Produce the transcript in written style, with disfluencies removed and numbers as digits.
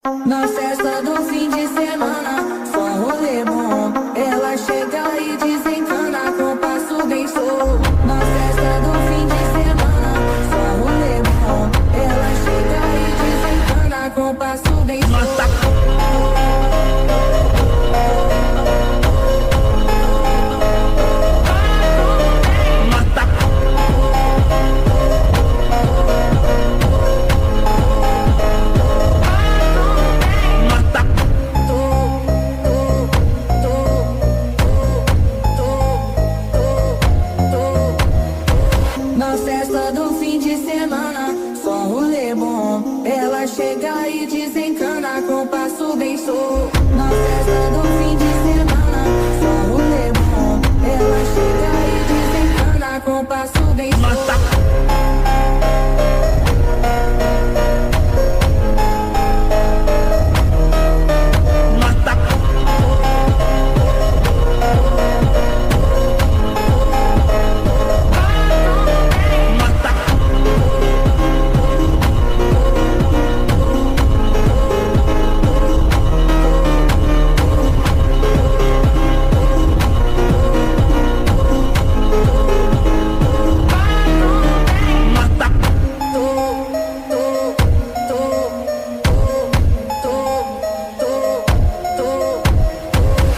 Na festa do fim de semana, só rolê bom. Ela chega e desencana com passo bem solto. Na festa do fim de semana, só rolê bom. Ela chega e desencana com passo bem solto. Na festa do fim de semana, só rolê bom. Ela chega e desencana com passo bem solto.